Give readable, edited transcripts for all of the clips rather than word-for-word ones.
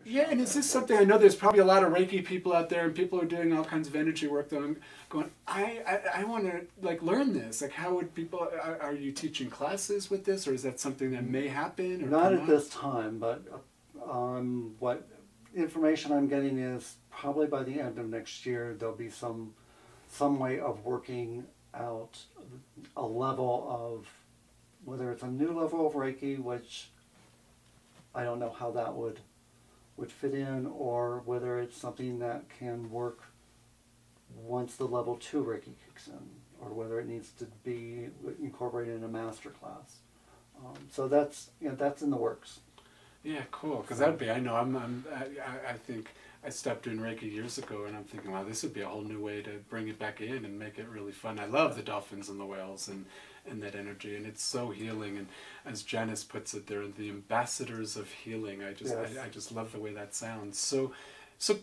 Yeah, and is this something, I know there's probably a lot of Reiki people out there and people are doing all kinds of energy work that I'm going, I want to like learn this. Like how would people, are you teaching classes with this, or is that something that may happen? Or not at this time, but what information I'm getting is probably by the end of next year there'll be some way of working out a level of, whether it's a new level of Reiki, which I don't know how that would fit in, or whether it's something that can work once the level 2 Reiki kicks in, or whether it needs to be incorporated in a master class. So that's in the works. Yeah, cool. Because that'd be, I know, I think I stopped doing Reiki years ago, and I'm thinking, wow, this would be a whole new way to bring it back in and make it really fun. I love the dolphins and the whales and that energy, and it's so healing. And as Janice puts it, they're the ambassadors of healing. I just love the way that sounds. So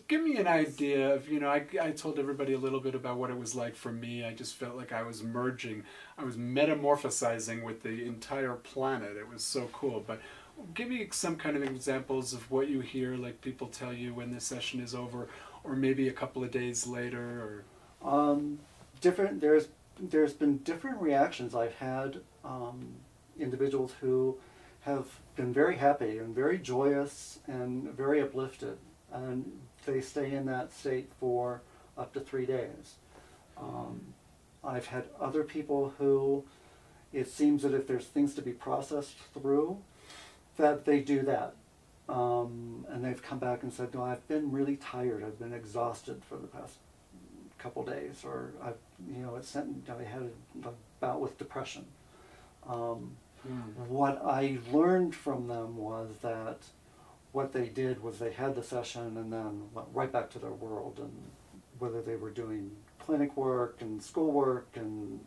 give me an idea of, I told everybody a little bit about what it was like for me. I just felt like I was merging, I was metamorphosizing with the entire planet. It was so cool. But give me some kind of examples of what you hear, like people tell you when the session is over, or maybe a couple of days later, or different. There's been different reactions. I've had individuals who have been very happy and very joyous and very uplifted, and they stay in that state for up to 3 days. I've had other people who, it seems that if there's things to be processed through, that they do that. And they've come back and said, no, I've been really tired, I've been exhausted for the past couple days, or I had a bout with depression. What I learned from them was that what they did was they had the session and then went right back to their world, and whether they were doing clinic work and school work and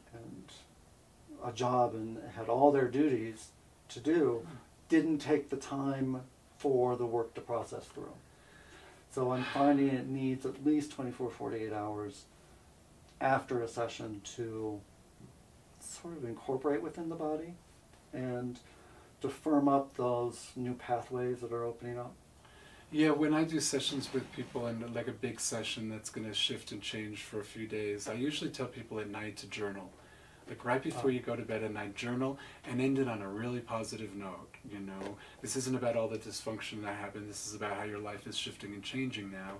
a job and had all their duties to do, didn't take the time for the work to process through. So I'm finding it needs at least 24, 48 hours after a session to sort of incorporate within the body and to firm up those new pathways that are opening up. Yeah, when I do sessions with people, and like a big session that's going to shift and change for a few days, I usually tell people at night to journal. Like right before you go to bed at night, journal and end it on a really positive note. This isn't about all the dysfunction that happened. This is about how your life is shifting and changing now.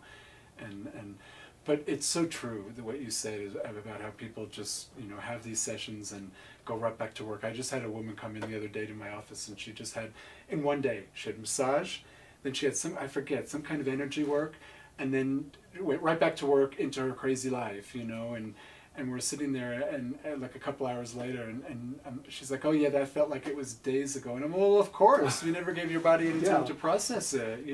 But it's so true, what you said is about how people just, have these sessions and go right back to work. I just had a woman come in the other day to my office, and she just had, in one day, she had massage, then she had some kind of energy work, and then went right back to work into her crazy life, and we're sitting there, and like a couple hours later, and she's like, oh yeah, that felt like it was days ago. And I'm, well, of course, you never gave your body any time to process it,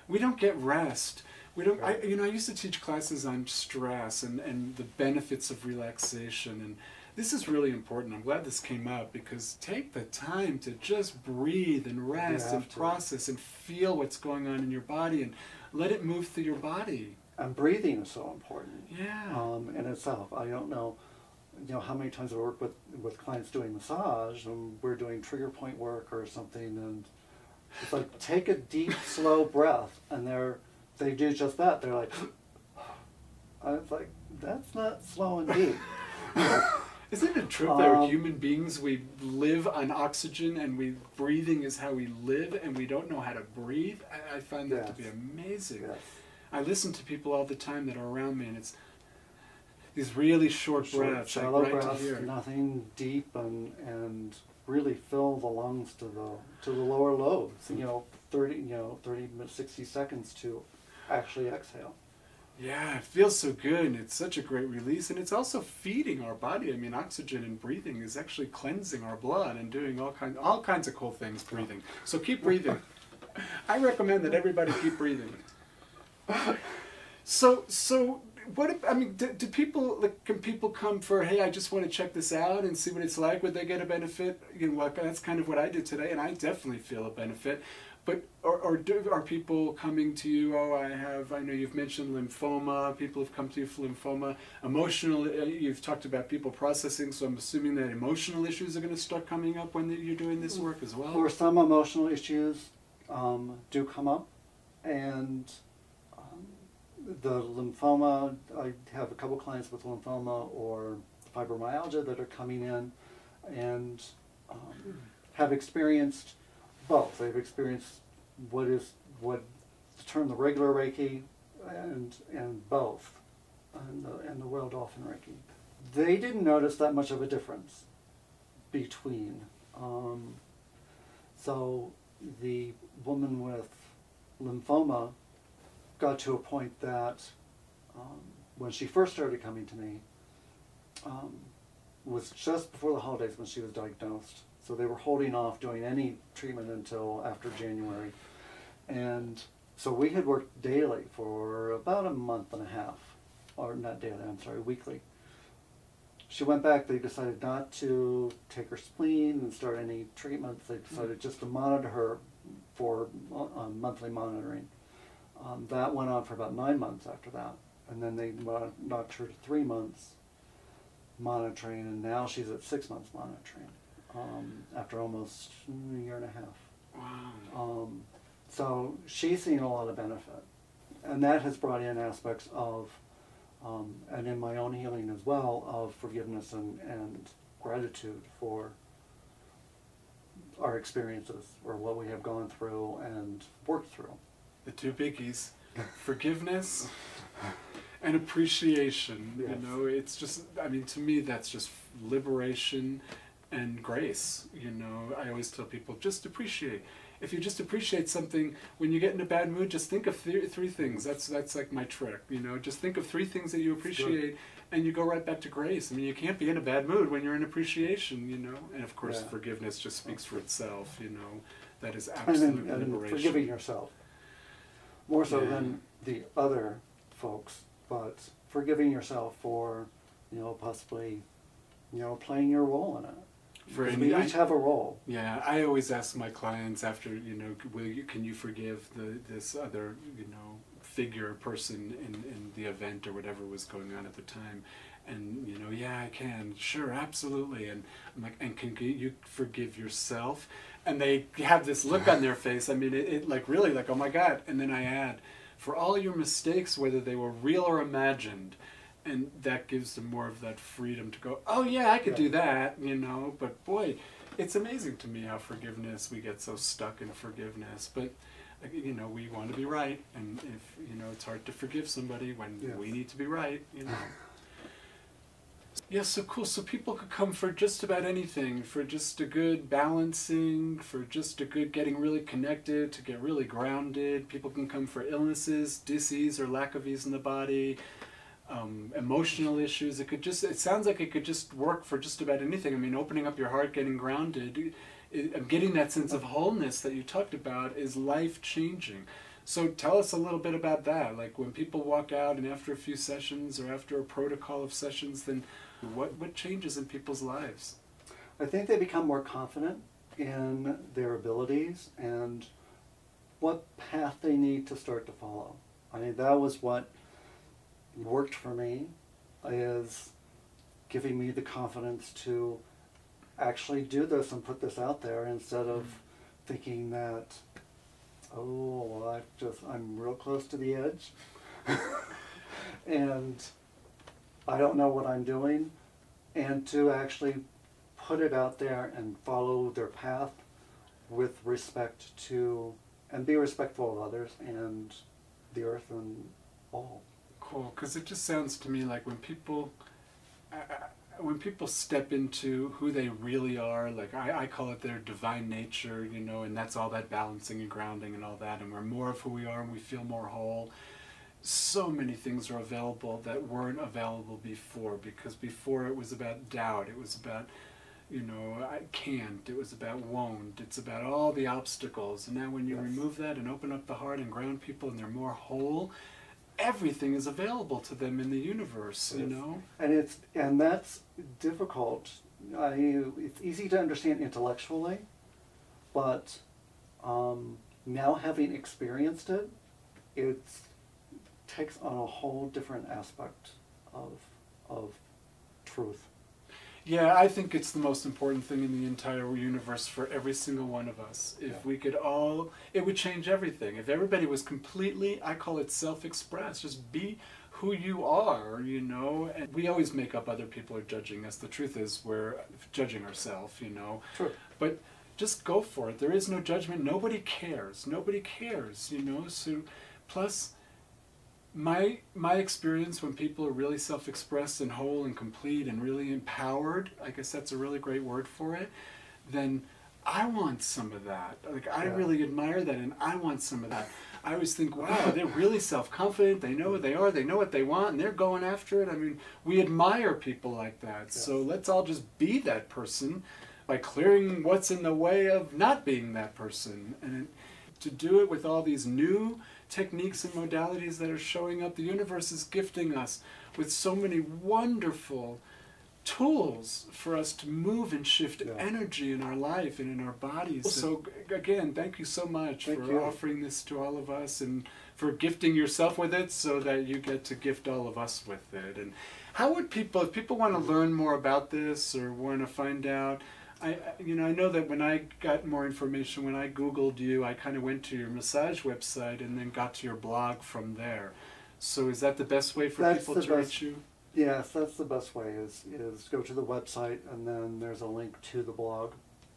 We don't get rest. We don't. I used to teach classes on stress and the benefits of relaxation, and this is really important. I'm glad this came up, because take the time to just breathe and rest and process and feel what's going on in your body and let it move through your body. And breathing is so important. Yeah. In itself. I don't know, how many times I work with clients doing massage, and we're doing trigger point work or something, and it's like, take a deep, slow breath, and they do just that. They're like, I was like, that's not slow and deep. Isn't it true that we're human beings, we live on oxygen, and breathing is how we live, and we don't know how to breathe? I find that to be amazing. Yes. I listen to people all the time that are around me, and it's these really short breaths, shallow like right breaths, to here. Nothing deep, and really fill the lungs to the lower lobes. 30 60 seconds to actually exhale. Yeah, it feels so good, and it's such a great release, and it's also feeding our body. I mean, oxygen and breathing is actually cleansing our blood and doing all kinds of cool things. Breathing. So keep breathing. I recommend that everybody keep breathing. So what? Do people can people come for, hey, I just want to check this out and see what it's like? Would they get a benefit? That's kind of what I did today, and I definitely feel a benefit. But are people coming to you? Oh, I know you've mentioned lymphoma. People have come to you for lymphoma. Emotional. You've talked about people processing. So I'm assuming that emotional issues are going to start coming up when you're doing this work as well. Or some emotional issues do come up. And the lymphoma, I have a couple clients with lymphoma or fibromyalgia that are coming in and have experienced both. They've experienced what the term the regular Reiki and both, and the Royal Dolphin Reiki. They didn't notice that much of a difference between. So the woman with lymphoma got to a point that when she first started coming to me, was just before the holidays when she was diagnosed. So they were holding off doing any treatment until after January. And so we had worked daily for about a month and a half, or not daily, I'm sorry, weekly. She went back, they decided not to take her spleen and start any treatments. They decided just to monitor her for monthly monitoring. That went on for about 9 months after that. And then they knocked her to 3 months monitoring, and now she's at 6 months monitoring after almost a year and a half. Wow. So she's seen a lot of benefit. And that has brought in aspects of, and in my own healing as well, of forgiveness and gratitude for our experiences or what we have gone through and worked through. The two biggies, forgiveness and appreciation. Yes. You know, it's just, I mean, to me, that's just liberation and grace. You know, I always tell people, just appreciate. If you just appreciate something, when you get in a bad mood, just think of three things. That's like my trick. You know, just think of 3 things that you appreciate, and you go right back to grace. I mean, you can't be in a bad mood when you're in appreciation. You know, and of course, forgiveness just speaks for itself. You know, that is absolute and liberation. forgiving yourself, more so than the other folks, but forgiving yourself for, you know, possibly, you know, playing your role in it. We each have a role. Yeah, I always ask my clients after, you know, can you forgive this other, you know, figure, person in the event or whatever was going on at the time, and you know, yeah, I can, sure, absolutely, and I'm like, and can you forgive yourself? And they have this look on their face. I mean, it like really like, oh my God. And then I add, for all your mistakes, whether they were real or imagined. And that gives them more of that freedom to go, oh yeah, I could do that, you know. But boy, it's amazing to me how forgiveness, we get so stuck in forgiveness. But, you know, we want to be right. And if, you know, it's hard to forgive somebody when we need to be right, you know. Yeah, so cool. So people could come for just about anything, for just a good balancing, for just a good getting really connected, to get really grounded. People can come for illnesses, dis-ease or lack of ease in the body. Emotional issues. It sounds like it could just work for just about anything. I mean, opening up your heart, getting grounded, getting that sense of wholeness that you talked about is life-changing. So tell us a little bit about that. Like when people walk out and after a few sessions or after a protocol of sessions, then what changes in people's lives? I think they become more confident in their abilities and what path they need to start to follow. I mean, that was what worked for me, is giving me the confidence to actually do this and put this out there instead of thinking that, oh, well, I'm real close to the edge and I don't know what I'm doing, and to actually put it out there and follow their path with respect to, and be respectful of others and the earth and all. Cool, because it just sounds to me like when people step into who they really are, like I call it their divine nature, you know, and that's all that balancing and grounding and all that, and we're more of who we are and we feel more whole. So many things are available that weren't available before, because before it was about doubt, it was about, you know, I can't, it was about won't, it's about all the obstacles. And now when you remove that and open up the heart and ground people and they're more whole, everything is available to them in the universe, you know? And that's difficult. It's easy to understand intellectually, but now having experienced it, it takes on a whole different aspect of truth. Yeah, I think it's the most important thing in the entire universe for every single one of us. If we could all, it would change everything. If everybody was completely, I call it self-expressed, just be who you are, you know. And we always make up other people are judging us. The truth is we're judging ourselves, you know. True. But just go for it. There is no judgment. Nobody cares. Nobody cares, you know. So, plus, my experience when people are really self-expressed and whole and complete and really empowered, I guess that's a really great word for it, then I want some of that. Like, I really admire that, and I want some of that. I always think, wow, they're really self-confident, they know what they are, they know what they want, and they're going after it. I mean, we admire people like that. Yes. So let's all just be that person by clearing what's in the way of not being that person. And to do it with all these new techniques and modalities that are showing up, the universe is gifting us with so many wonderful tools for us to move and shift energy in our life and in our bodies. So again, thank you so much for offering this to all of us and for gifting yourself with it so that you get to gift all of us with it. And how would people, if people want to learn more about this or want to find out, I know that when I got more information, when I Googled you, I kind of went to your massage website and then got to your blog from there. So is that the best way for people to reach you? Yes, that's the best way, is go to the website and then there's a link to the blog.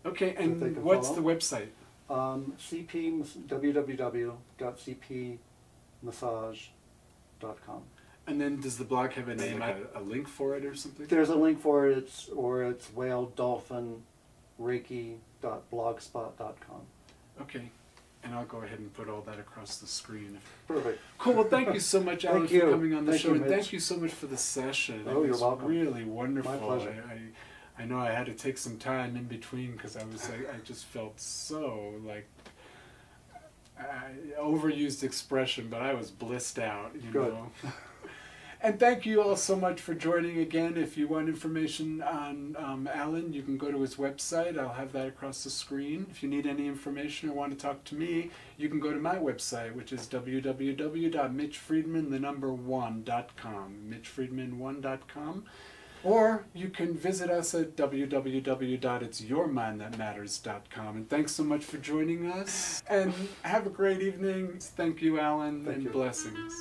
Okay, and what's the website? www.cpmassage.com. And then does the blog have a name, a link for it or something? There's a link for it, it's whale dolphin reiki.blogspot.com. Okay, and I'll go ahead and put all that across the screen. Perfect. Cool, well thank you so much, Alan, for coming on the show, and Mitch. thank you so much for the session. Oh, you're welcome. Really wonderful. My pleasure. I know I had to take some time in between because I just felt so like, overused expression, but I was blissed out, you know. And thank you all so much for joining again. If you want information on Alan, you can go to his website. I'll have that across the screen. If you need any information or want to talk to me, you can go to my website, which is www.mitchfriedman1.com, mitchfriedman1.com. Or you can visit us at www.itsyourmindthatmatters.com. And thanks so much for joining us. And have a great evening. Thank you, Alan, and blessings.